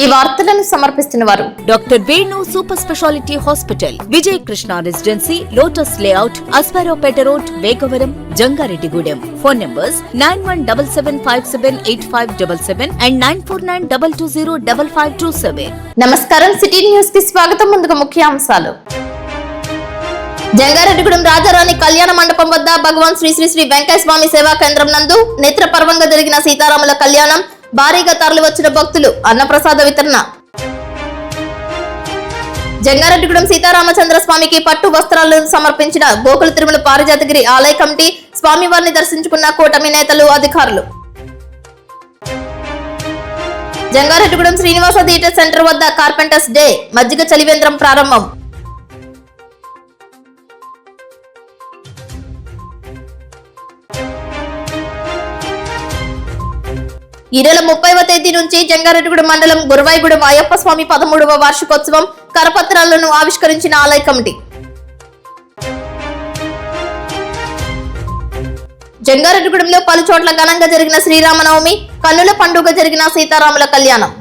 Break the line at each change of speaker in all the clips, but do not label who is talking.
ఈ వార్తలను సమర్పిస్తున్నవారు
doctor Venu super speciality hospital, Vijay Krishna residency, lotus layout, Aswaraopeta road, Vegavaram, Jangareddygudem. Phone numbers 9177578577 and 9492205527.
నమస్కారం. సిటీ న్యూస్ కి స్వాగతం. ముందుగా ముఖ్యాంశాలు. జంగారెడ్డిగూడెం రాజారాణి కళ్యాణ మండపం వద్ద భగవాన్ శ్రీ శ్రీ శ్రీ వెంకయ్య స్వామి సేవా కేంద్రం నందు నేత్రపర్వంగా జరిగిన సీతారాముల కళ్యాణం. భారీగా తరలి వచ్చిన భక్తులు అన్నప్రసాద వితరణ. జంగారెడ్డిగూడెం సీతారామచంద్ర స్వామికి పట్టు వస్త్రాలను సమర్పించిన గోకుల తిరుమల పారిజాతగిరి ఆలయ కమిటీ. స్వామివారిని దర్శించుకున్న కూటమి నేతలు, అధికారులు. జంగారెడ్డిగూడెం శ్రీనివాస థియేటర్ సెంటర్ వద్ద కార్పెంటర్స్ డే మజ్జిగ చలివేంద్రం ప్రారంభం. ఈ నెల 30వ తేదీ నుంచి జంగారెడ్డిగూడెం మండలం గురవాయిగూడెం అయ్యప్ప స్వామి 13వ వార్షికోత్సవం కరపత్రాలను ఆవిష్కరించిన ఆలయ కమిటీ. జంగారెడ్డిగూడెంలో పలు చోట్ల ఘనంగా జరిగిన శ్రీరామనవమి, కన్నుల పండుగ జరిగిన సీతారాముల కళ్యాణం.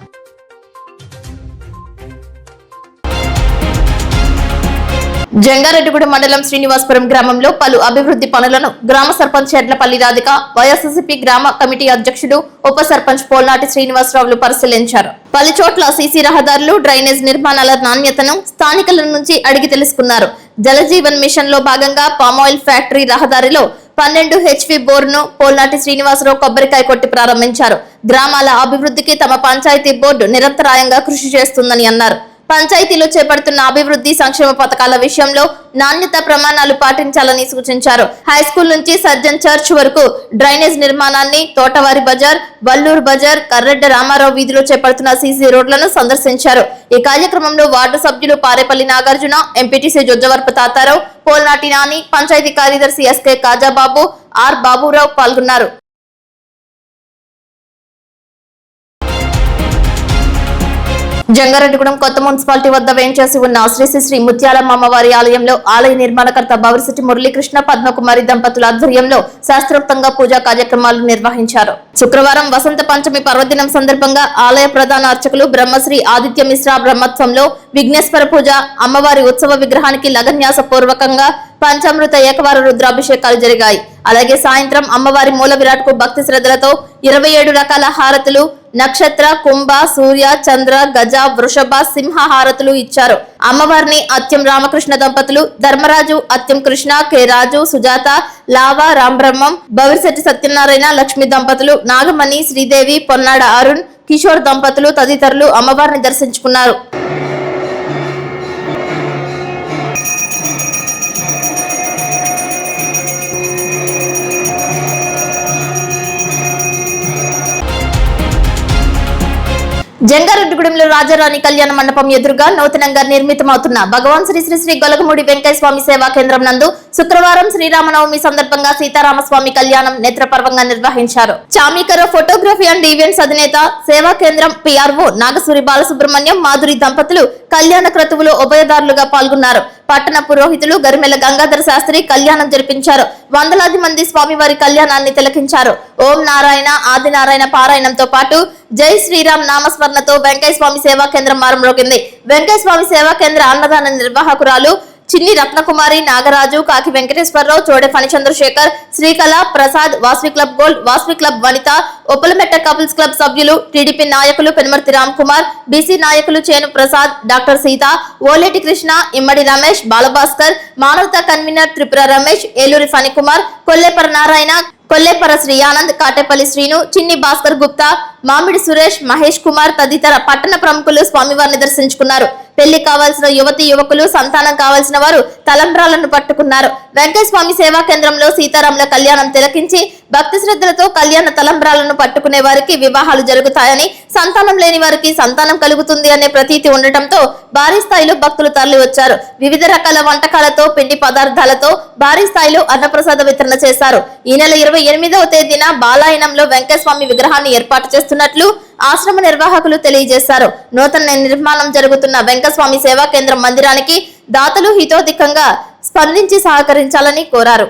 జంగారెడ్డిగూడెం మండలం శ్రీనివాసపురం గ్రామంలో పలు అభివృద్ధి పనులను గ్రామ సర్పంచ్ ఎడ్లపల్లి రాధిక, వైఎస్ఆర్సీపీ గ్రామ కమిటీ అధ్యక్షుడు ఉప సర్పంచ్ పోల్నాటి శ్రీనివాసరావులు పరిశీలించారు. పలు చోట్ల సీసీ రహదారులు, డ్రైనేజ్ నిర్మాణాల నాణ్యతను స్థానికుల నుంచి అడిగి తెలుసుకున్నారు. జలజీవన్ మిషన్ లో భాగంగా పామాయిల్ ఫ్యాక్టరీ రహదారిలో 12 HP బోర్డును పోల్నాటి శ్రీనివాసరావు కొబ్బరికాయ కొట్టి ప్రారంభించారు. గ్రామాల అభివృద్ధికి తమ పంచాయతీ బోర్డు నిరంతరాయంగా కృషి చేస్తుందని అన్నారు. పంచాయతీలో చేపడుతున్న అభివృద్ధి సంక్షేమ పథకాల విషయంలో నాణ్యత ప్రమాణాలు పాటించాలని సూచించారు. హై స్కూల్ నుంచి సర్జన్ చర్చ్ వరకు డ్రైనేజ్ నిర్మాణాన్ని, తోటవారి బజార్, వల్లూరు బజార్, కర్రెడ్డ రామారావు వీధిలో చేపడుతున్న సీసీ రోడ్లను సందర్శించారు. ఈ కార్యక్రమంలో వార్డు సభ్యులు పారేపల్లి నాగార్జున, ఎంపీటీసీ జొజ్జవరపు తాతారావు, పోల్నాటి నాని, పంచాయతీ కార్యదర్శి ఎస్కే కాజాబాబు, ఆర్ బాబురావు పాల్గొన్నారు. జంగారెడ్డిగూడెం కొత్త మున్సిపాలిటీ వద్ద వేంచేసి ఉన్న శ్రీ శ్రీ శ్రీ ముత్యాలమ్మ అమ్మవారి ఆలయంలో ఆలయ నిర్మాణకర్త బవరిశెట్టి మురళీకృష్ణ, పద్మకుమారి దంపతుల ఆధ్వర్యంలో శాస్త్రోక్తంగా పూజా కార్యక్రమాలు నిర్వహించారు. శుక్రవారం వసంత పంచమి పర్వదినం సందర్భంగా ఆలయ ప్రధాన అర్చకులు బ్రహ్మశ్రీ ఆదిత్య మిశ్రా బ్రహ్మత్వంలో విఘ్నేశ్వర పూజ, అమ్మవారి ఉత్సవ విగ్రహానికి లగన్యాస పూర్వకంగా పంచామృత ఏకవార రుద్రాభిషేకాలు జరిగాయి. అలాగే సాయంత్రం అమ్మవారి మూల విరాట్ కు భక్తి శ్రద్ధలతో 27 రకాల హారతులు, నక్షత్ర, కుంభ, సూర్య, చంద్ర, గజ, వృషభ, సింహ హారతులు ఇచ్చారు. అమ్మవారిని అత్యం రామకృష్ణ దంపతులు, ధర్మరాజు, అత్యం కృష్ణ, కె రాజు, సుజాత, లావా, రాంబ్రహ్మం, బవిరిశెట్టి సత్యనారాయణ, లక్ష్మి దంపతులు, నాగమణి, శ్రీదేవి, పొన్నాడ అరుణ్, కిషోర్ దంపతులు తదితరులు అమ్మవారిని దర్శించుకున్నారు. జంగారెడ్డిగూడెంలో రాజారాణి కళ్యాణ మండపం ఎదురుగా నూతనంగా నిర్మితమవుతున్న భగవాన్ శ్రీ శ్రీ శ్రీ గొలగమూడి వెంకయ్య స్వామి సేవా కేంద్రం నందు శుక్రవారం శ్రీరామనవమి సందర్భంగా సీతారామస్వామి కళ్యాణం నేత్రపర్వంగా నిర్వహించారు. చామీకర ఫోటోగ్రఫీ అండ్ ఈవెంట్స్ అధినేత, సేవా కేంద్రం PRO నాగసూరి బాలసుబ్రహ్మణ్యం, మాధురి దంపతులు కళ్యాణ క్రతువులో ఉభయదారులుగా పాల్గొన్నారు. పట్టణ పురోహితులు గరిమెల గంగాధర శాస్త్రి కళ్యాణం జరిపించారు. వందలాది మంది స్వామివారి కళ్యాణాన్ని తిలకించారు. ఓం నారాయణ, ఆది నారాయణ పారాయణంతో పాటు జై శ్రీరామ్ నామస్మరణతో వెంకయ్య స్వామి సేవా కేంద్రం మారుమ్రోగింది. వెంకయ్య స్వామి సేవా కేంద్ర అన్నదాన నిర్వాహకురాలు చిన్ని Ratnakumari, Nagaraju, Kaki Venkateswararao, Chode Phanichandrasekhar, Srikala, Prasad, Vasavi club gold, Vasavi club Vanitha, Uppalametta couples club సభ్యులు, టీడీపీ నాయకులు పెనుమర్తి రామ్ కుమార్, బీసీ నాయకులు చేను ప్రసాద్, డాక్టర్ సీత, ఓలేటి కృష్ణ, ఇమ్మడి రమేష్, బాలభాస్కర్, మానవతా కన్వీనర్ త్రిపుర రమేష్, ఏలూరి ఫణికుమార్, కొల్లేపర నారాయణ, కొల్లేపర శ్రీయానంద్, కాటేపల్లి శ్రీను, చిన్ని భాస్కర్ గుప్తా, మామిడి సురేష్, మహేష్ కుమార్ తదితర పట్టణ ప్రముఖులు స్వామివారిని దర్శించుకున్నారు. పెళ్లి కావాల్సిన యువతి యువకులు, సంతానం కావాల్సిన వారు తలంబ్రాలను పట్టుకున్నారు. వెంకయ్య స్వామి సేవా కేంద్రంలో సీతారాముల కళ్యాణం తిలకించి భక్తి శ్రద్ధలతో కళ్యాణ తలంబ్రాలను పట్టుకునే వారికి వివాహాలు జరుగుతాయని, సంతానం లేని వారికి సంతానం కలుగుతుంది అనే ప్రతీతి ఉండటంతో భారీ స్థాయిలో భక్తులు తరలి వచ్చారు. వివిధ రకాల వంటకాలతో, పిండి పదార్థాలతో భారీ స్థాయిలో అన్నప్రసాద వితరణ చేశారు. ఈ నెల 28వ తేదీన బాలాయనంలో వెంకయ్య స్వామి విగ్రహాన్ని ఏర్పాటు చేస్తున్నట్లు ఆశ్రమ నిర్వాహకులు తెలియజేశారు. నూతన నిర్మాణం జరుగుతున్న వెంకటస్వామి సేవా కేంద్రం మందిరానికి దాతలు హితోధికంగా స్పందించి సహకరించాలని కోరారు.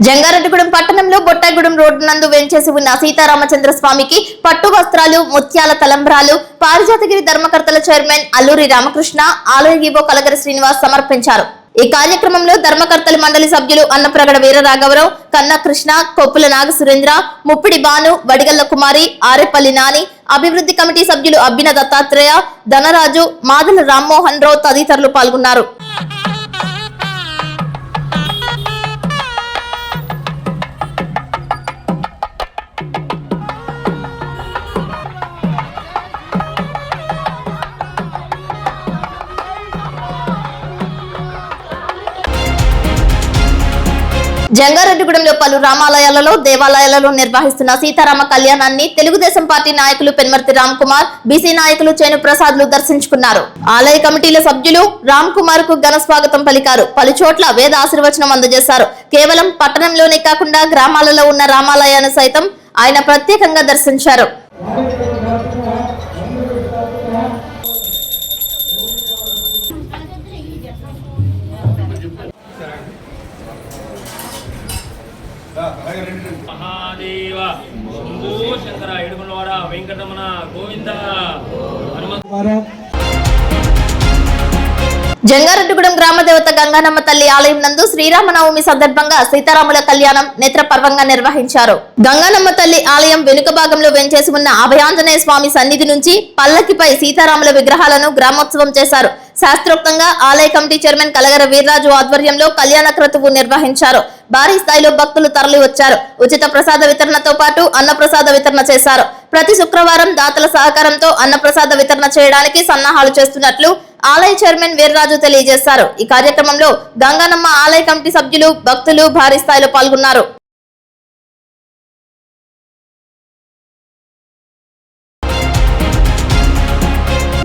జంగారెడ్డిగూడెం పట్టణంలో బొట్టాయిగూడెం రోడ్డు నందు వెంచేసి ఉన్న సీతారామచంద్ర స్వామికి పట్టు వస్త్రాలు, ముత్యాల తలంబ్రాలు పారిజాతగిరి ధర్మకర్తల చైర్మన్ అల్లూరి రామకృష్ణ, ఆలయ ఈవో కలగరి శ్రీనివాస్ సమర్పించారు. ఈ కార్యక్రమంలో ధర్మకర్తల మండలి సభ్యులు అన్నప్రగడ వీరరాఘవరావు, కన్నా కృష్ణ, కొప్పుల నాగసురేంద్ర, ముప్పిడి బాను, వడిగల్ల కుమారి, ఆరేపల్లి నాని, అభివృద్ధి కమిటీ సభ్యులు అబ్బిన దత్తాత్రేయ, ధనరాజు, మాదల రామ్మోహన్ రావు తదితరులు పాల్గొన్నారు. జంగారెడ్డిగూడెంలో పలు రామాలయాలలో, దేవాలయాలలో నిర్వహిస్తున్న సీతారామ కళ్యాణాన్ని తెలుగుదేశం పార్టీ నాయకులు పెన్మర్తి రామ్ కుమార్, బీసీ నాయకులు చేను ప్రసాద్లు దర్శించుకున్నారు. ఆలయ కమిటీల సభ్యులు రామ్ కుమార్ కు ఘన స్వాగతం పలికారు. పలు చోట్ల వేద ఆశీర్వచనం అందజేశారు. కేవలం పట్టణంలోనే కాకుండా గ్రామాలలో ఉన్న రామాలయాన్ని సైతం ఆయన ప్రత్యేకంగా దర్శించారు.
మహాదేవ శంభో శంకర ఏడుకొండవాడ వెంకటరమణ గోవింద
జంగారెడ్డిగూడెం గ్రామ దేవత గంగానమ్మ తల్లి ఆలయం నందు శ్రీరామనవమి సందర్భంగా సీతారాముల కళ్యాణం నేత్రపర్వంగా నిర్వహించారు. గంగానమ్మ తల్లి ఆలయం వెనుక భాగంలో వెంచేసి ఉన్న అభయాంజనేయ స్వామి సన్నిధి నుంచి పల్లకిపై సీతారాముల విగ్రహాలను గ్రామోత్సవం చేశారు. శాస్త్రోక్తంగా ఆలయ కమిటీ చైర్మన్ కలగర వీర్రాజు ఆధ్వర్యంలో కళ్యాణ క్రతువు నిర్వహించారు. భారీ స్థాయిలో భక్తులు తరలి వచ్చారు. ఉచిత ప్రసాద వితరణతో పాటు అన్నప్రసాద వితరణ చేశారు. ప్రతి శుక్రవారం దాతల సహకారంతో అన్నప్రసాద వితరణ చేయడానికి సన్నాహాలు చేస్తున్నట్లు ఆలయ చైర్మన్ వీర్రాజు తెలియజేశారు. ఈ కార్యక్రమంలో గంగానమ్మ ఆలయ కమిటీ సభ్యులు, భక్తులు భారీ స్థాయిలో పాల్గొన్నారు.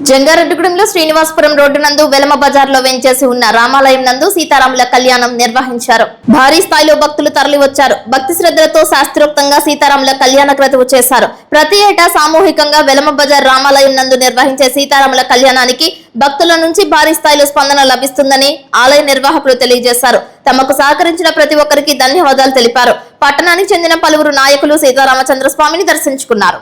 జంగారెడ్డిగూడెంలో శ్రీనివాసపురం రోడ్డు నందు వెలమ బజార్ లో వెంచేసి ఉన్న రామాలయం నందు సీతారాముల కళ్యాణం నిర్వహించారు. భారీ స్థాయిలో భక్తులు తరలి వచ్చారు. భక్తి శ్రద్ధలతో శాస్త్రోక్తంగా సీతారాముల కళ్యాణ క్రతువు చేశారు. ప్రతి ఏటా సామూహికంగా వెలమ బజార్ రామాలయం నందు నిర్వహించే సీతారాముల కళ్యాణానికి భక్తుల నుంచి భారీ స్థాయిలో స్పందన లభిస్తుందని ఆలయ నిర్వాహకులు తెలియజేశారు. తమకు సహకరించిన ప్రతి ఒక్కరికి ధన్యవాదాలు తెలిపారు. పట్టణానికి చెందిన పలువురు నాయకులు సీతారామచంద్ర స్వామిని దర్శించుకున్నారు.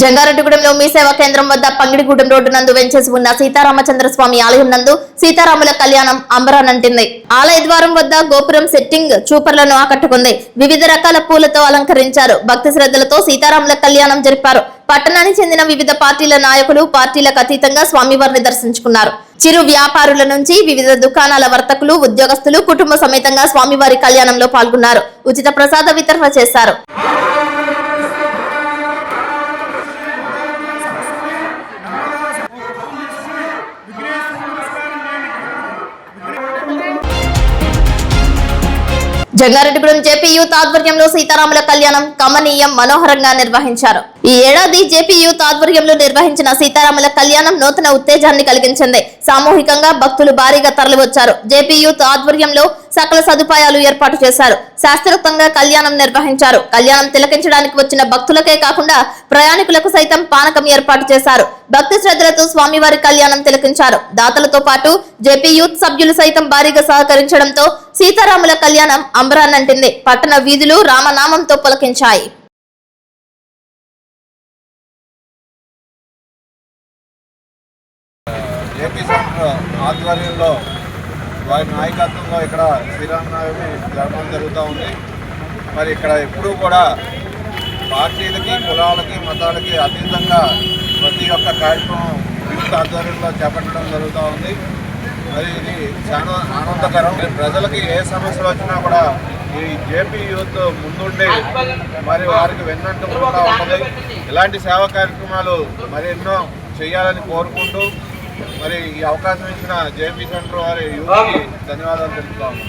జంగారెడ్డిగూడెంలో మీ సేవా కేంద్రం వద్ద పంగిడిగూడెం రోడ్డు నందు వెంచేసి ఉన్న సీతారామచంద్ర స్వామి ఆలయం నందు సీతారాముల కళ్యాణం అంబరానంటింది. ఆలయ ద్వారం వద్ద గోపురం సెట్టింగ్ చూపర్లను ఆకట్టుకుంది. వివిధ రకాల పూలతో అలంకరించారు. భక్తి శ్రద్ధలతో సీతారాముల కళ్యాణం జరిపారు. పట్టణానికి చెందిన వివిధ పార్టీల నాయకులు పార్టీలకు అతీతంగా స్వామివారిని దర్శించుకున్నారు. చిరు వ్యాపారుల నుంచి వివిధ దుకాణాల వర్తకులు, ఉద్యోగస్తులు కుటుంబ సమేతంగా స్వామివారి కళ్యాణంలో పాల్గొన్నారు. ఉచిత ప్రసాద వితరణ చేశారు. జంగారెడ్డిగూడెం జేపీ యూత్ ఆధ్వర్యంలో సీతారాముల కళ్యాణం కమనీయం, మనోహరంగా నిర్వహించారు. ఈ ఏడాది జేపీ యూత్ ఆధ్వర్యంలో నిర్వహించిన సీతారాముల కళ్యాణం నూతన ఉత్తేజాన్ని కలిగించింది. సామూహికంగా భక్తులు భారీగా తరలివచ్చారు. జేపీ యూత్ ఆధ్వర్యంలో సకల సదుపాయాలు ఏర్పాటు చేశారు. శాస్త్రోక్తంగా కళ్యాణం నిర్వహించారు. కళ్యాణం తిలకించడానికి వచ్చిన భక్తులకే కాకుండా ప్రయాణికులకు సైతం పానకం ఏర్పాటు చేశారు. భక్తి శ్రద్ధలతో స్వామివారి కళ్యాణం తిలకించారు. దాతలతో పాటు జేపీ యూత్ సభ్యులు సైతం భారీగా సహకరించడంతో సీతారాముల కళ్యాణం అంబరాన్నంటింది. పట్టణ వీధులు రామనామంతో పులకించాయి.
ఏపీ సెంటర్ ఆధ్వర్యంలో వారి నాయకత్వంలో ఇక్కడ శ్రీరామనవమి జరపడం జరుగుతూ ఉంది. మరి ఇక్కడ ఎప్పుడూ కూడా పార్టీలకి, కులాలకి, మతాలకి అతీతంగా ప్రతి ఒక్క కార్యక్రమం యూత్ ఆధ్వర్యంలో చేపట్టడం జరుగుతూ ఉంది. మరి ఇది చాలా ఆనందకరం. ప్రజలకి ఏ సమస్యలు వచ్చినా కూడా ఈ జేపీ యూత్ ముందుండి మరి వారికి వెన్నంటుకుండా ఉన్నది. ఇలాంటి సేవా కార్యక్రమాలు మరి ఎన్నో చేయాలని కోరుకుంటూ మరి ఈ అవకాశం ఇచ్చిన జేపీ సెంటర్ వారి యూత్కి ధన్యవాదాలు తెలుపుతాము.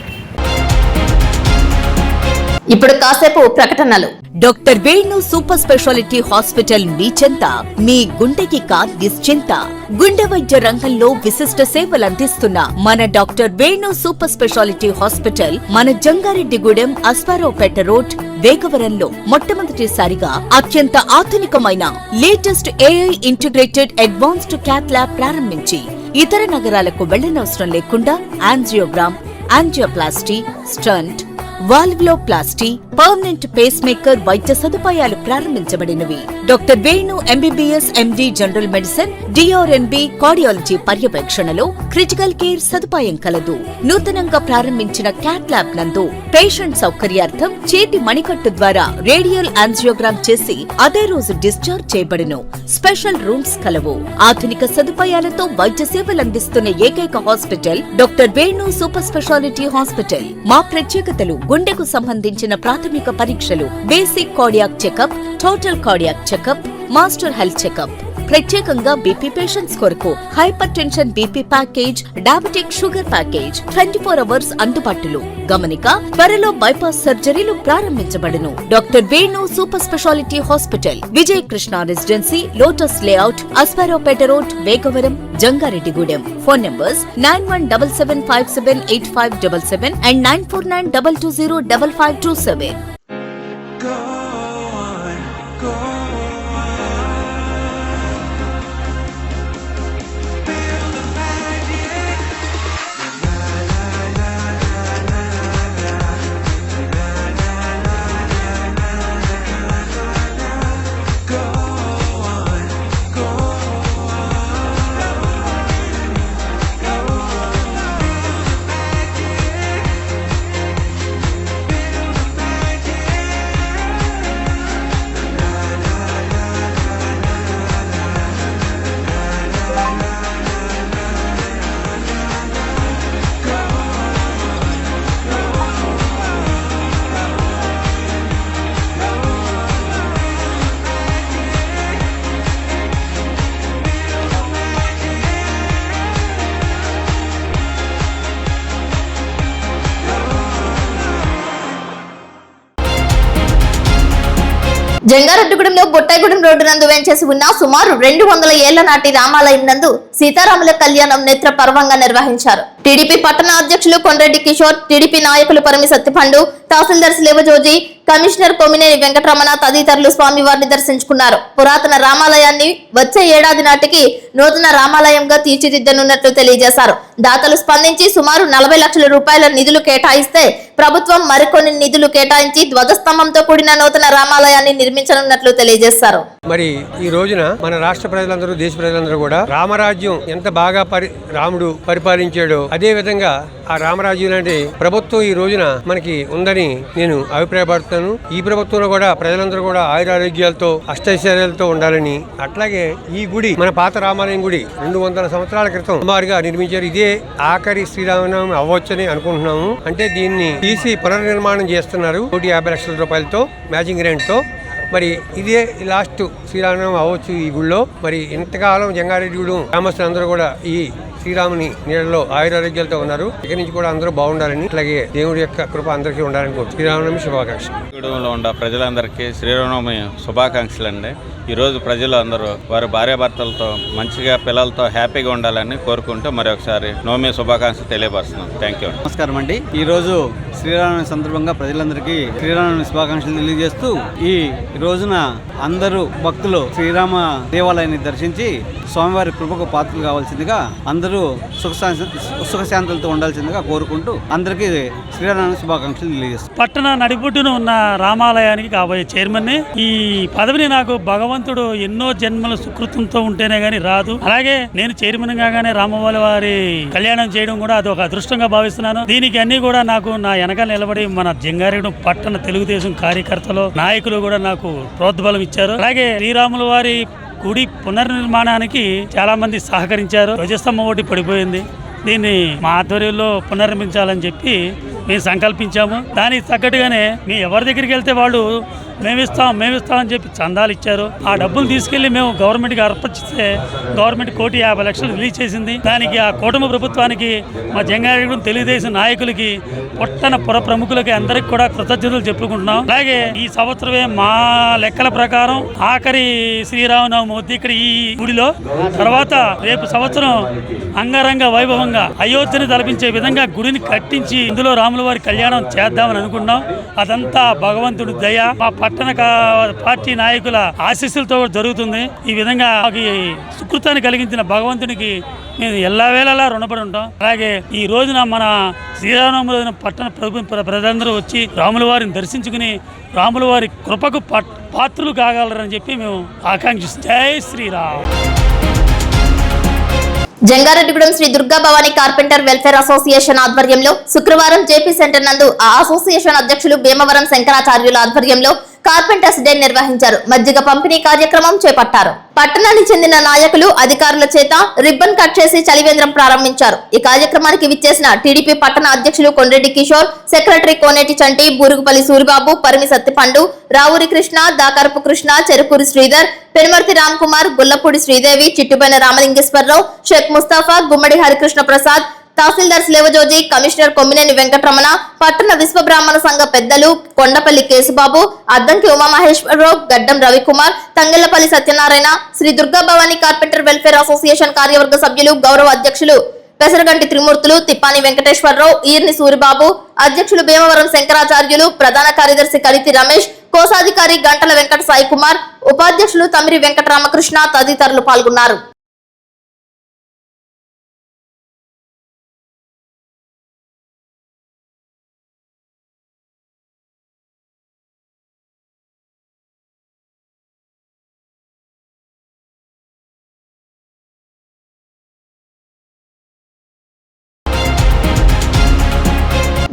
ఇప్పుడు కాసేపు ప్రకటనలు.
Doctor Venu super speciality hospital మీ చెంత. మీ గుండెకి నిశ్చింత. గుండె వైద్య రంగంలో విశిష్ట సేవలు అందిస్తున్న మన doctor Venu super speciality hospital మన జంగారెడ్డిగూడెం అస్పారావుపేట రోడ్ వేగవరంలో మొట్టమొదటిసారిగా అత్యంత ఆధునికమైన latest AI integrated advanced cath lab ప్రారంభించి ఇతర నగరాలకు వెళ్లనవసరం లేకుండా angiogram, angioplasty, stent, valvuloplasty, permanent pacemaker వైద్య సదుపాయాలు ప్రారంభించబడినవి. Doctor Venu MBBS MD general medicine, DRNB cardiology పర్యవేక్షణలో క్రిటికల్ కేర్ సదుపాయం కలదు. నూతనంగా ప్రారంభించిన క్యాట్ ల్యాబ్ నందు పేషెంట్ సౌకర్యార్థం చేతి మణికట్టు ద్వారా రేడియల్ యాంజియోగ్రామ్ చేసి అదే రోజు డిశ్చార్జ్ చేయబడును. స్పెషల్ రూమ్స్ కలవు. ఆధునిక సదుపాయాలతో వైద్య సేవలందిస్తున్న ఏకైక hospital doctor Venu super speciality hospital. మా ప్రత్యేకతలు: గుండెకు సంబంధించిన ప్రాథమిక పరీక్షలు, basic cardiac checkup, total cardiac checkup, master health checkup. ప్రత్యేకంగా బీపీ పేషెంట్స్ కొరకు hypertension BP package, diabetic sugar package 24 hours అందుబాటులో. గమనిక: త్వరలో బైపాస్ సర్జరీలు ప్రారంభించబడును. Doctor Venu super speciality hospital, Vijaya Krishna residency, lotus layout, Aswaraopeta road, Vegavaram, Jangareddygudem. Phone numbers 9177578577 and 9492205527.
జంగారెడ్డిగూడెంలో Bottayigudem road నందు వెంచేసి ఉన్న సుమారు 200 ఏళ్ల నాటి రామాలయం నందు సీతారాముల కళ్యాణం నేత్ర పర్వంగా నిర్వహించారు. టీడీపీ పట్టణ అధ్యక్షులు కొండ్రెడ్డి కిషోర్, టీడీపీ నాయకులు పరిమి సత్తిపండు, తహసీల్దార్ శివజోజి, కమిషనర్ కొమ్మినేని వెంకటరమణ తదితరులు స్వామివారిని దర్శించుకున్నారు. పురాతన రామాలయాన్ని వచ్చే ఏడాది నాటికి నూతన రామాలయంగా తీర్చిదిద్దనున్నట్లు తెలియజేశారు. దాతలు స్పందించి సుమారు 40 లక్షల రూపాయల నిధులు కేటాయిస్తే ప్రభుత్వం మరికొన్ని నిధులు కేటాయించి ధ్వజస్తంభంతో కూడిన నూతన రామాలయాన్ని నిర్మించనున్నట్లు తెలియజేశారు.
మరి ఈ రోజున మన రాష్ట్ర ప్రజలందరూ, దేశ ప్రజలందరూ కూడా రామరాజ్యం ఎంత బాగా రాముడు పరిపాలించాడో అదే విధంగా ఆ రామరాజ్యం లాంటి ప్రభుత్వం ఈ రోజున మనకి ఉందని నేను అభిప్రాయపడుతున్నాను. ఈ ప్రభుత్వంలో కూడా ప్రజలందరూ కూడా ఆయురారోగ్యాలతో, అష్టైశ్వర్యాలతో ఉండాలని, అట్లాగే ఈ గుడి మన పాత రామాలయం గుడి 200 సంవత్సరాల క్రితం సుమారుగా నిర్మించారు. ఇదే ఆఖరి శ్రీరామనవమి అవ్వచ్చని అనుకుంటున్నాము. అంటే దీన్ని తీసి పునర్నిర్మాణం చేస్తున్నారు 150 లక్షల రూపాయలతో మ్యాచింగ్ గ్రాంట్ తో. మరి ఇదే లాస్ట్ శ్రీరామనవమి అవ్వచ్చు ఈ గుడిలో. మరి ఇంతకాలం జంగారెడ్డిగూడెం గ్రామస్తులందరూ కూడా ఈ శ్రీరాముని నీడలో ఆయురారోగ్యాలతో ఉన్నారు. ఇక్కడి నుంచి కూడా అందరూ బాగుండాలని, అలాగే దేవుడి యొక్క కృప అందరికీ ఉండాలని కోరుతున్నాను. శ్రీరామనవమి శుభాకాంక్షలు.
గూడెంలో ఉన్న ప్రజలందరికీ శ్రీరామనవమి శుభాకాంక్షలు అండి. ఈరోజు ప్రజలు అందరూ వారి భార్యాభర్తలతో మంచిగా పిల్లలతో హ్యాపీగా ఉండాలని కోరుకుంటూ మరొకసారి నవమి శుభాకాంక్షలు తెలియపరుస్తున్నాం. Thank you.
నమస్కారం అండి. ఈ రోజు శ్రీరామనవమి సందర్భంగా ప్రజలందరికీ శ్రీరామనవమి శుభాకాంక్షలు తెలియజేస్తూ ఈ రోజున అందరూ భక్తులు శ్రీరామ దేవాలయాన్ని దర్శించి స్వామివారి కృపకు పాత్రలు కావాల్సిందిగా, అందరూ సుఖశాంతులతో ఉండాల్సిందిగా కోరుకుంటూ అందరికీ శ్రీరామనవమి శుభాకాంక్షలు తెలియజేస్తాం.
పట్టణ నడిబొడ్డున ఉన్న రామాలయానికి కాబోయే చైర్మన్ ని, ఈ పదవిని నాకు భగవంతుడు ఎన్నో జన్మల సుకృతంతో ఉంటేనే గానీ రాదు. అలాగే నేను చైర్మన్ గానే రామవారి వారి కళ్యాణం చేయడం కూడా అది ఒక అదృష్టంగా భావిస్తున్నాను. దీనికి అన్ని కూడా నాకు నా వెనక నిలబడి మన జంగారెడ్డి పట్టణ తెలుగుదేశం కార్యకర్తలు, నాయకులు కూడా నాకు ప్రోద్బలం ఇచ్చారు. అలాగే శ్రీరాముల వారి గుడి పునర్నిర్మాణానికి చాలా మంది సహకరించారు. ధ్వజస్తంభం ఒకటి పడిపోయింది, దీన్ని మా ఆధ్వర్యంలో పునర్నిర్మించాలని చెప్పి మేము సంకల్పించాము. దానికి తగ్గట్టుగానే మేము ఎవరి దగ్గరికి వెళ్తే వాళ్ళు మేమిస్తాం అని చెప్పి చందాలు ఇచ్చారు. ఆ డబ్బులు తీసుకెళ్లి మేము గవర్నమెంట్కి అర్పించితే గవర్నమెంట్ 1,50 లక్షలు రిలీజ్ చేసింది. దానికి ఆ కూటమి ప్రభుత్వానికి, మా జంగారెడ్డి తెలుగుదేశం నాయకులకి, పొట్టన పుర ప్రముఖులకి అందరికి కూడా కృతజ్ఞతలు చెప్పుకుంటున్నాం. అలాగే ఈ సంవత్సరమే మా లెక్కల ప్రకారం ఆఖరి శ్రీరామనవమి వద్ద ఇక్కడ ఈ గుడిలో, తర్వాత రేపు సంవత్సరం అంగరంగ వైభవంగా అయోధ్యని తలపించే విధంగా గుడిని కట్టించి ఇందులో రాముల వారి కళ్యాణం చేద్దామని అనుకున్నాం. అదంతా భగవంతుడి దయ. మా పట్టణ పార్టీ నాయకుల ఆశీస్సులతో జరుగుతుంది. ఈ విధంగా సుకృతాన్ని కలిగించిన భగవంతునికి మేము ఎల్లవేళలా రుణపడి ఉంటాం. అలాగే ఈ రోజున మన శ్రీరామనవమి రోజున పట్టణ ప్రజలందరూ వచ్చి రాముల వారిని దర్శించుకుని రాముల వారి కృపకు పాత్రలు కాగలరని చెప్పి మేము ఆకాంక్షిస్తాం. జై Sriram.
Jangareddygudem Sri Durga Bhavani carpenter welfare association ఆధ్వర్యంలో శుక్రవారం జేపీ సెంటర్ నందు ఆ అసోసియేషన్ అధ్యక్షులు భీమవరం శంకరాచార్యుల ఆధ్వర్యంలో కార్పెంటర్స్ డే నిర్వహించారు. మజ్జిగ పంపిణీ కార్యక్రమం చేపట్టారు. పట్టణానికి చెందిన నాయకులు అధికారుల చేత రిబ్బన్ కట్ చేసి చలివేంద్రం ప్రారంభించారు. ఈ కార్యక్రమానికి విచ్చేసిన టీడీపీ పట్టణ అధ్యక్షులు కొండ్రెడ్డి కిషోర్, సెక్రటరీ కోనేటి చంటి, బూరుగుపల్లి సూరిబాబు, పరిమి సత్తిపండు, రావురి కృష్ణ, దాకరపు కృష్ణ, చెరుకూరి శ్రీధర్, పెనుమర్తి రామ్ కుమార్, గుల్లపూడి శ్రీదేవి, చిట్టుబైన రామలింగేశ్వరరావు, షేక్ ముస్తాఫా, గుమ్మడి హరికృష్ణ ప్రసాద్, తహసీల్దార్ శిలవజోజి, కమిషనర్ కొమ్మినేని వెంకటరమణ, పట్టణ విశ్వబ్రాహ్మణ సంఘ పెద్దలు Kondapalli Kesubabu, Addanki Umamaheswararao, Gaddam Ravikumar, Thangellapalli Satyanarayana, Sri Durga Bhavani carpenter welfare association కార్యవర్గ సభ్యులు, గౌరవ అధ్యక్షులు పెసరగంటి త్రిమూర్తులు, తిప్పాని వెంకటేశ్వరరావు, ఈర్ని సూరిబాబు, అధ్యక్షులు భీమవరం శంకరాచార్యులు, ప్రధాన కార్యదర్శి కలితి రమేష్, కోశాధికారి గంటల వెంకట సాయి కుమార్, ఉపాధ్యక్షులు తమిరి వెంకటరామకృష్ణ తదితరులు పాల్గొన్నారు.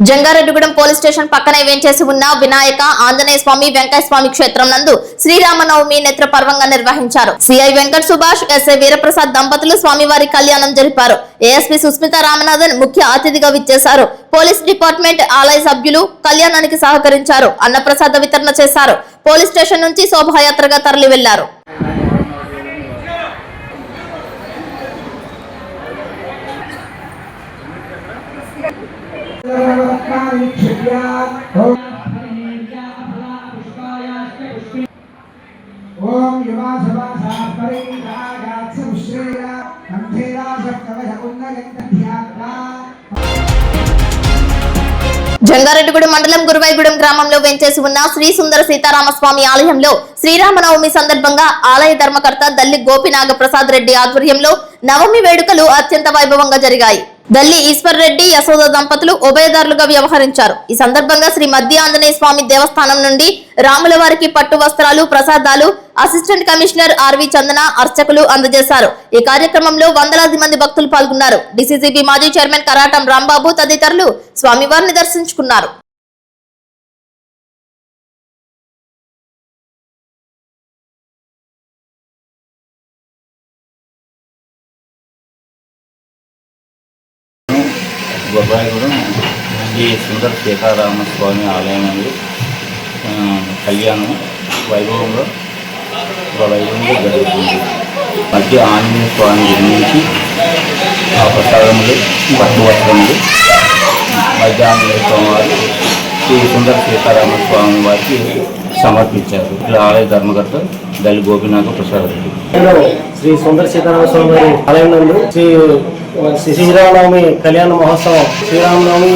జంగారెడ్డిగూడెం పోలీస్ స్టేషన్ పక్కనే వేంచేసి ఉన్న వినాయక ఆంజనేయ స్వామి వెంకయ్య స్వామి క్షేత్రం నందు శ్రీరామనవమి నేత్ర పర్వంగా నిర్వహించారు. సిఐ వెంకట్ సుభాష్, ఎస్ఐ వీరప్రసాద్ దంపతులు స్వామివారి కళ్యాణం జరిపారు. ఏఎస్పీ సుస్మిత రామనాథన్ ముఖ్య అతిథిగా విచ్చేశారు. పోలీస్ డిపార్ట్మెంట్ ఆలయ సభ్యులు కళ్యాణానికి సహకరించారు. అన్నప్రసాద వితరణ చేశారు. పోలీస్ స్టేషన్ నుంచి శోభాయాత్రగా తరలి వెళ్లారు. జంగారెడ్డిగూడెం మండలం గురువాయిగూడెం గ్రామంలో వెంచేసి ఉన్న శ్రీ సుందర సీతారామస్వామి ఆలయంలో శ్రీరామనవమి సందర్భంగా ఆలయ ధర్మకర్త దల్లి గోపినాగ ప్రసాద్ రెడ్డి ఆధ్వర్యంలో నవమి వేడుకలు అత్యంత వైభవంగా జరిగాయి. దల్లి ఈశ్వర్ రెడ్డి, యశోద దంపతులు ఉభయదారులుగా వ్యవహరించారు. ఈ సందర్భంగా శ్రీ మధ్య ఆంజనేయ స్వామి దేవస్థానం నుండి రాముల వారికి పట్టు వస్త్రాలు, ప్రసాదాలు అసిస్టెంట్ కమిషనర్ ఆర్వి చందన అర్చకులు అందజేశారు. ఈ కార్యక్రమంలో వందలాది మంది భక్తులు పాల్గొన్నారు. డిసిసిబి మాజీ చైర్మన్ కరాటం రాంబాబు తదితరులు స్వామివారిని దర్శించుకున్నారు.
గురువాయిగూడెం శ్రీ సుందర సీతారామస్వామి ఆలయం అనేది కళ్యాణం వైభవంగా జరుగుతుంది. మధ్య ఆంజనేయ స్వామి నుంచి ఆ ప్రసాదములు, పట్టు వస్త్రములు మధ్య ఆంజనేయ స్వామి వారు శ్రీ సుందర సీతారామస్వామి వారికి సమర్పించారు. ఇలా ఆలయ ధర్మకర్త దల్లి గోపినాథ ప్రసాద్ రెడ్డి.
శ్రీ సుందర సీతారామస్వామి వారి ఆలయం నందు శ్రీరామనవమి కళ్యాణ మహోత్సవం, శ్రీరామనవమి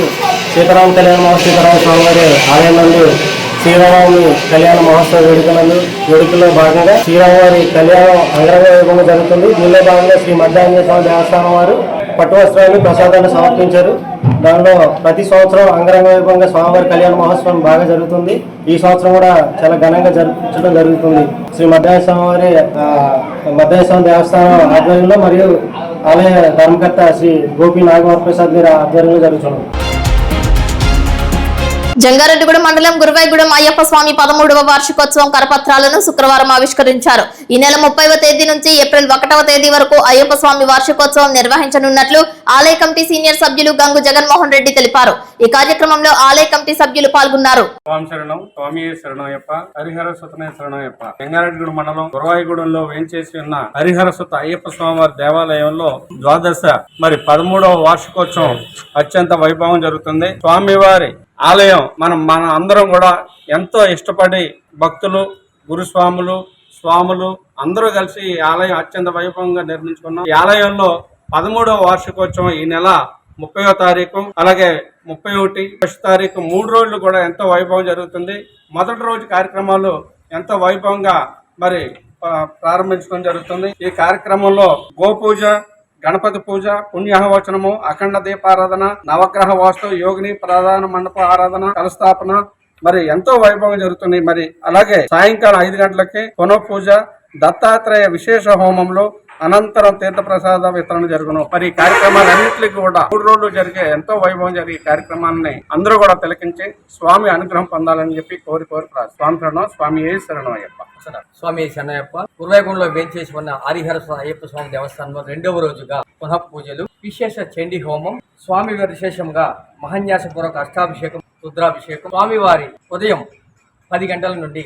సీతారామ కళ్యాణ మహోత్సవం, సీతారామ స్వామి వారి ఆలయం నందు శ్రీరామనవమి కళ్యాణ మహోత్సవ వేడుకల్లో భాగంగా శ్రీరామవారి కళ్యాణం అంగరంగ వైభవంగా జరుగుతుంది. దీనిలో భాగంగా శ్రీ మధ్యాంజనేయ స్వామి దేవస్థానం వారు పట్టు వస్త్రాలు, ప్రసాదాలు సమర్పించారు. దానిలో ప్రతి సంవత్సరం అంగరంగ వైభవంగా స్వామివారి కళ్యాణ మహోత్సవం బాగా జరుగుతుంది. ఈ సంవత్సరం కూడా చాలా ఘనంగా జరిపించడం జరుగుతుంది. శ్రీ మధ్యాంజనేయ స్వామి వారి మధ్యాంజనేయ స్వామి దేవస్థానం ఆధ్వర్యంలో మరియు ఆలయ ధర్మకర్త శ్రీ గోపి నాగవరప్రసాద్ గారి ఆధ్వర్యంలో జరుగుతుంది.
జంగారెడ్డిగూడెం మండలం గురువాయిగూడెం అయ్యప్ప స్వామి 13వ వార్షికోత్సవం కరపత్రాలను శుక్రవారం ఆవిష్కరించారు. ఈ నెల 30వ తేదీ నుంచి ఏప్రిల్ 1వ తేదీ వరకు అయ్యప్ప స్వామి వార్షికోత్సవం నిర్వహించనున్నట్లు ఆలయ కమిటీ సీనియర్ సభ్యులు గంగు జగన్మోహన్ రెడ్డి తెలిపారు. ఈ కార్యక్రమంలో ఆలయ కమిటీ సభ్యులు పాల్గొన్నారు.
జంగారెడ్డిగూడెం మండలం గురువాయిగూడెంలో వేంచేసి ఉన్న హరిహర సుత అయ్యప్ప స్వామివారి దేవాలయంలో ద్వాదశ 13వ వార్షికోత్సవం అత్యంత వైభవం జరుగుతుంది. స్వామివారి ఆలయం మన అందరం కూడా ఎంతో ఇష్టపడి భక్తులు, గురుస్వాములు, స్వాములు అందరూ కలిసి ఈ ఆలయం అత్యంత వైభవంగా నిర్మించుకున్నాం. ఈ ఆలయంలో 13వ వార్షికోత్సవం ఈ నెల 30వ తారీఖు, అలాగే 31, 1వ తారీఖు 3 రోజులు కూడా ఎంతో వైభవం జరుగుతుంది. మొదటి రోజు కార్యక్రమాలు ఎంతో వైభవంగా మరి ప్రారంభించడం జరుగుతుంది. ఈ కార్యక్రమంలో గోపూజ, గణపతి పూజ, పుణ్యాహవచనము, అఖండ దీపారాధన, నవగ్రహ వాస్తు, యోగిని ప్రధాన మండప ఆరాధన, కలస్థాపన మరి ఎంతో వైభవం జరుగుతుంది. మరి అలాగే సాయంకాలం 5 గంటలకి పునఃపూజ, దత్తాత్రేయ విశేష హోమంలో అనంతరం తీర్థప్రసాద వితరణ జరుగును. మరి ఈ కార్యక్రమాలన్నింటినీ కూడా 3 రోజులు జరిగే ఎంతో వైభవం జరిగే కార్యక్రమాన్ని అందరూ కూడా తిలకించి స్వామి అనుగ్రహం పొందాలని చెప్పి కోరి స్వామి శరణం, స్వామి శరణం అయ్యప్ప.
స్వామి శరణయ్యప్ప. గురువాయూరులో వేంచేసి ఉన్న హరిహర అయ్యప్ప స్వామి దేవస్థానంలో 2వ రోజుగా పునః పూజలు, విశేష చండీ హోమం, స్వామి వారి విశేషంగా మహాన్యాసపూర్వక అష్టాభిషేకం, రుద్రాభిషేకం, స్వామివారి ఉదయం 10 గంటల నుండి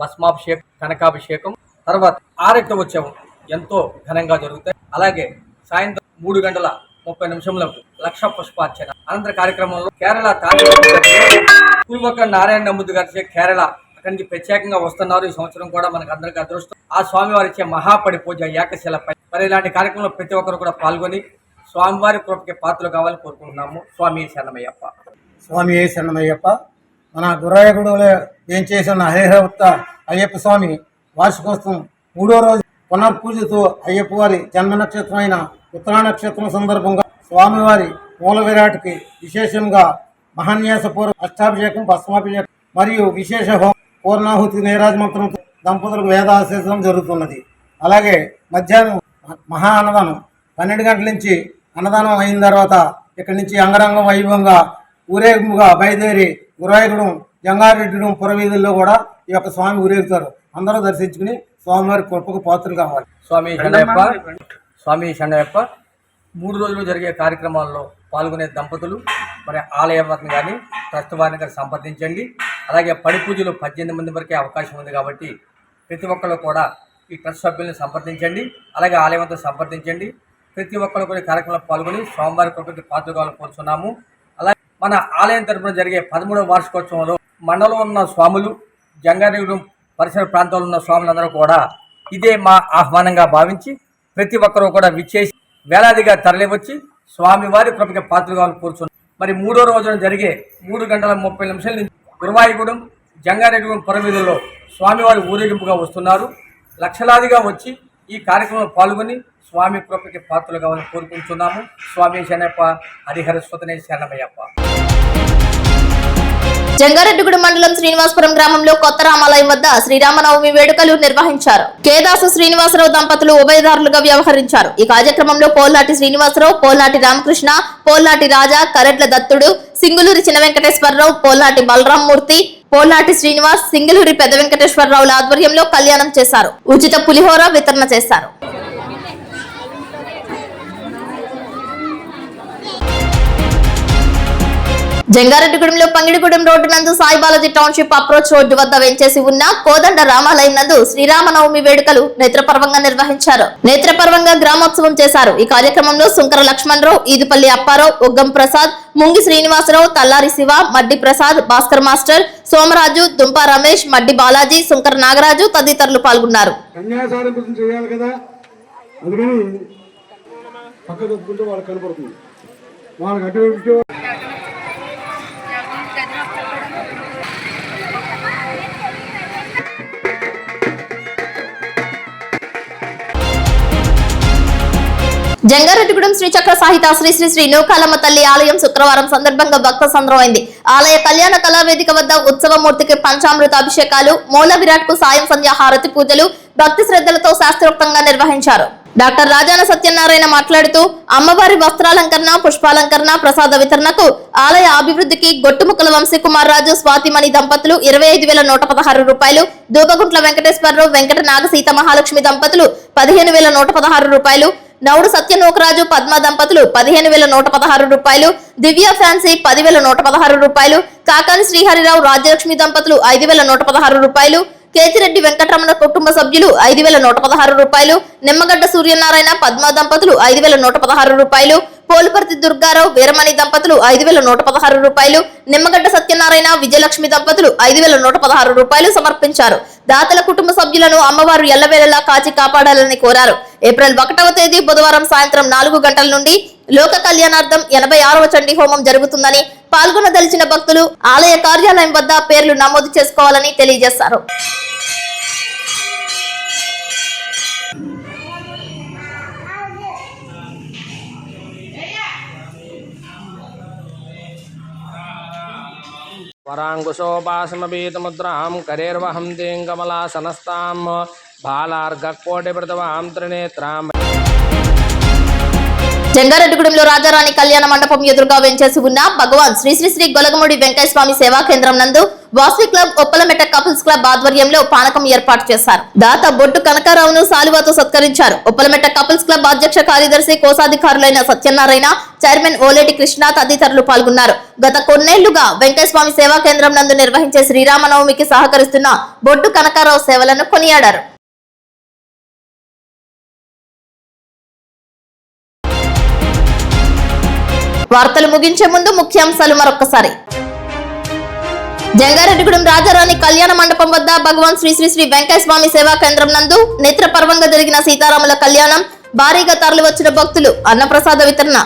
భస్మాభిషేకం, కనకాభిషేకం, తర్వాత ఆరక్త ఉత్సవం ఎంతో ఘనంగా జరుగుతాయి. అలాగే సాయంత్రం 3 గంటల 30 నిమిషములకు లక్ష పుష్పార్చన. అనంతర కార్యక్రమంలో కేరళ పూర్వక నారాయణ నమ్ముద్దు గారి కేరళ అక్కడి నుంచి ప్రత్యేకంగా వస్తున్నారు. ఈ సంవత్సరం కూడా మనకు అందరికీ అదృష్టం. ఆ స్వామివారి ఇచ్చే మహాపడి పూజ ఏకశిలపై. మరి ఇలాంటి కార్యక్రమంలో ప్రతి ఒక్కరు కూడా పాల్గొని స్వామివారి కృపకి పాత్రలు కావాలని కోరుకుంటున్నాము. స్వామి శరణమయ్యప్ప.
స్వామి శరణమయ్యప్ప. మన గుర్రాయగూడలో ఏం చేసిన హరిహర అయ్యప్ప స్వామి వార్షికోత్సవం 3వ రోజు పునర్పూజతో అయ్యప్ప వారి జన్మ నక్షత్రమైన ఉత్తరా నక్షత్రం సందర్భంగా స్వామివారి మూల విరాట్కి విశేషంగా మహాన్యాసపూర్వక అష్టాభిషేకం, భస్మాభిషేకం మరియు విశేష పూర్ణాహుతి నీరాజమంత్రంతో దంపతులకు వేదాశీర్షం జరుగుతున్నది. అలాగే మధ్యాహ్నం మహా అన్నదానం 12 గంటల నుంచి అన్నదానం అయిన తర్వాత ఇక్కడి నుంచి అంగరంగ వైభవంగా ఊరేగింపుగా బయలుదేరి గురాయగూడెం, జంగారెడ్డిగూడెం పురవీధుల్లో కూడా ఈ యొక్క స్వామి ఊరేగుతారు. అందరూ దర్శించుకుని స్వామివారి కృపకు పాత్రలు కావాలి.
స్వామి శరణయ్యప్ప. స్వామి శరణయ్యప్ప. 3 రోజులు జరిగే కార్యక్రమాల్లో పాల్గొనే దంపతులు మరి ఆలయాన్ని కానీ ట్రస్ట్ వారిని కానీ సంప్రదించండి. అలాగే పడి పూజలు 18 మంది వరకే అవకాశం ఉంది కాబట్టి ప్రతి ఒక్కరు కూడా ఈ ట్రస్ట్ సభ్యుల్ని సంప్రదించండి. అలాగే ఆలయంతో సంప్రదించండి. ప్రతి ఒక్కరు కూడా కార్యక్రమంలో పాల్గొని స్వామివారి కృపకి పాత్రలు కావాలని కోరుతున్నాము. అలాగే మన ఆలయం తరపున జరిగే 13వ వార్షికోత్సవంలో మండలంలో ఉన్న స్వాములు, జంగారెడ్డిగూడెం పరిసర ప్రాంతాల్లో ఉన్న స్వాములందరూ కూడా ఇదే మా ఆహ్వానంగా భావించి ప్రతి ఒక్కరూ కూడా విచ్చేసి వేలాదిగా తరలివచ్చి స్వామివారి కృపకి పాత్రలు కావాలని కోరుతున్నాం. మరి 3వ రోజున జరిగే 3 గంటల 30 నిమిషాల నుంచి గురువాయూరుగూడెం, జంగారెడ్డిగూడెం పురవీధుల్లో స్వామివారి ఊరేగింపుగా వస్తున్నారు. లక్షలాదిగా వచ్చి ఈ కార్యక్రమంలో పాల్గొని స్వామి కృపకి పాత్రలు కావాలని కోరుకుంటున్నాము. స్వామి శరణయ్యప్ప. హరిహర సుతనే శరణమయ్యప్ప.
జంగారెడ్డిగూడెం మండలం శ్రీనివాసపురం గ్రామంలో కొత్త రామాలయం వద్ద శ్రీరామనవమి వేడుకలు నిర్వహించారు. కేదాసు శ్రీనివాసరావు దంపతులు ఉభయదారులుగా వ్యవహరించారు. ఈ కార్యక్రమంలో పోల్నాటి శ్రీనివాసరావు, పోల్నాటి రామకృష్ణ, పోల్నాటి రాజా, కరెట్ల దత్తుడు, సింగులూరి చిన్న వెంకటేశ్వరరావు, పోల్నాటి బలరామ్మూర్తి, పోల్నాటి శ్రీనివాస్, సింగులూరి పెద్ద వెంకటేశ్వరరావుల ఆధ్వర్యంలో కళ్యాణం చేశారు. ఉచిత పులిహోర వితరణ చేశారు. జంగారెడ్డిగూడెంలో పంగిడిగూడెం రోడ్డు నందు సాయిబాలాజీ టౌన్షిప్ అప్రోచ్ రోడ్డు వద్ద వెంచేసి ఉన్న కోదండ రామాలయం నందు శ్రీరామనవమి వేడుకలు నేత్రపర్వంగా నిర్వహించారు. నేత్రపర్వంగా గ్రామోత్సవం చేశారు. ఈ కార్యక్రమంలో సుంకర లక్ష్మణరావు, ఈదుపల్లి అప్పారావు, ఒగ్గం ప్రసాద్, ముంగి శ్రీనివాసరావు, తల్లారి శివ, మడ్డి ప్రసాద్, భాస్కర్ మాస్టర్, సోమరాజు, దుంపా రమేష్, మడ్డి బాలాజీ, సుంకర నాగరాజు తదితరులు పాల్గొన్నారు. జంగారెడ్డిగూడెం శ్రీ చక్ర సాహిత శ్రీ శ్రీ శ్రీ నూకాలమ్మ తల్లి ఆలయం శుక్రవారం సందర్భంగా భక్త సంద్రమైంది. ఆలయ కళ్యాణ కళావేదిక వద్ద ఉత్సవమూర్తికి పంచామృత అభిషేకాలు, మూల విరాట్ కు సాయం సంధ్య హారతి పూజలు భక్తి శ్రద్ధలతో శాస్త్రోక్తంగా నిర్వహించారు. డాక్టర్ రాజాన సత్యనారాయణ మాట్లాడుతూ అమ్మవారి వస్త్రాలంకరణ, పుష్పాలంకరణ, ప్రసాద వితరణకు ఆలయ అభివృద్ధికి గొట్టుముక్కల వంశీకుమార్ రాజు, స్వాతిమణి దంపతులు 25,116 రూపాయలు, దూపగుంట్ల వెంకటేశ్వరరావు, వెంకట నాగ సీత మహాలక్ష్మి దంపతులు 15,116 రూపాయలు, నౌడు సత్యనోకరాజు, పద్మ దంపతులు 15,116 రూపాయలు, దివ్య ఫ్యాన్సీ 10,116 రూపాయలు, కాకాని శ్రీహరిరావు, రాజ్యలక్ష్మి దంపతులు 5,116 రూపాయలు, కేతిరెడ్డి వెంకటరమణ కుటుంబ సభ్యులు 5,116 రూపాయలు, నిమ్మగడ్డ సూర్యనారాయణ, పద్మ దంపతులు 5,116 రూపాయలు, పోలుపర్తి దుర్గారావు, వీరమణి దంపతులు 5,116 రూపాయలు, నిమ్మగడ్డ సత్యనారాయణ, విజయలక్ష్మి దంపతులు 5,116 రూపాయలు సమర్పించారు. దాతల కుటుంబ సభ్యులను అమ్మవారు ఎల్లవేళలా కాచి కాపాడాలని కోరారు. ఏప్రిల్ 1వ తేదీ బుధవారం సాయంత్రం 4 గంటల నుండి లోక కళ్యాణార్థం 86వ చండీ హోమం జరుగుతుందని పాల్గొనదలిచిన భక్తులు ఆలయ కార్యాలయం వద్ద పేర్లు నమోదు చేసుకోవాలని తెలియజేశారు.
వరాంకుశోపాసమపీతముద్రాం కరేర్వహం తేం కమలాసనస్తాం బాలార్ఘకోటిప్రతవాం త్రినేత్రాం.
జంగారెడ్డిగూడెంలో రాజారాణి కళ్యాణ మండపం ఎదురుగా వెంచేసి ఉన్న భగవాన్ శ్రీ శ్రీ శ్రీ గొలగముడి వెంకయ్య స్వామి సేవా కేంద్రం నందు వాసవి క్లబ్ ఉప్పలమెట్ట కపుల్స్ క్లబ్ ఆధ్వర్యంలో పానకం ఏర్పాటు చేశారు. దాత బొట్టు కనకారావును సాలువాతో సత్కరించారు. ఉప్పలమెట్ట కపుల్స్ క్లబ్ అధ్యక్ష కార్యదర్శి కోశాధికారులైన సత్యనారాయణ, చైర్మన్ ఓలేటి కృష్ణ తదితరులు పాల్గొన్నారు. గత కొన్నేళ్లుగా వెంకయ్య స్వామి సేవా కేంద్రం నందు నిర్వహించే శ్రీరామనవమికి సహకరిస్తున్న బొట్టు కనకారావు సేవలను కొనియాడారు. వార్తలు ముగించే ముందు ముఖ్యాంశాలు మరొకసారి. జంగారెడ్డిగూడెం రాజారాణి కళ్యాణ మండపం వద్ద భగవాన్ శ్రీ శ్రీ శ్రీ వెంకయ్య స్వామి సేవా కేంద్రం నందు నేత్రపర్వంగా జరిగిన సీతారాముల కళ్యాణం, భారీగా తరలివచ్చిన భక్తులు, అన్నప్రసాద వితరణ.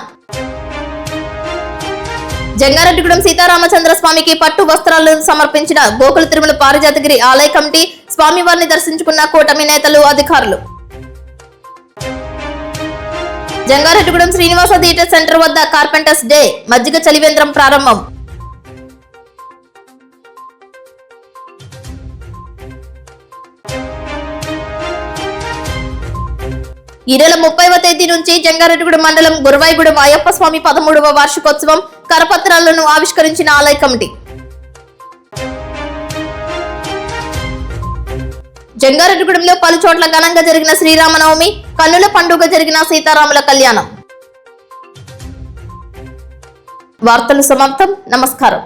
జంగారెడ్డిగూడెం సీతారామచంద్ర స్వామికి పట్టు వస్త్రాలను సమర్పించిన గోకుల తిరుమల పారిజాతగిరి ఆలయ కమిటీ, స్వామివారిని దర్శించుకున్న కూటమి నేతలు, అధికారులు. జంగారెడ్డిగూడెం శ్రీనివాస థియేటర్ సెంటర్ వద్ద కార్పెంటర్స్ డే మజ్జిగ చలివేంద్రం ప్రారంభం. ఈ నెల 30వ తేదీ నుంచి జంగారెడ్డిగూడెం మండలం గురవాయిగూడెం అయ్యప్ప స్వామి 13వ వార్షికోత్సవం కరపత్రాలను ఆవిష్కరించిన ఆలయ కమిటీ. జంగారెడ్డిగూడెంలో పలు చోట్ల ఘనంగా జరిగిన శ్రీరామనవమి, కన్నుల పండుగ జరిగిన సీతారాముల కళ్యాణం. వార్తలు సమాప్తం. నమస్కారం.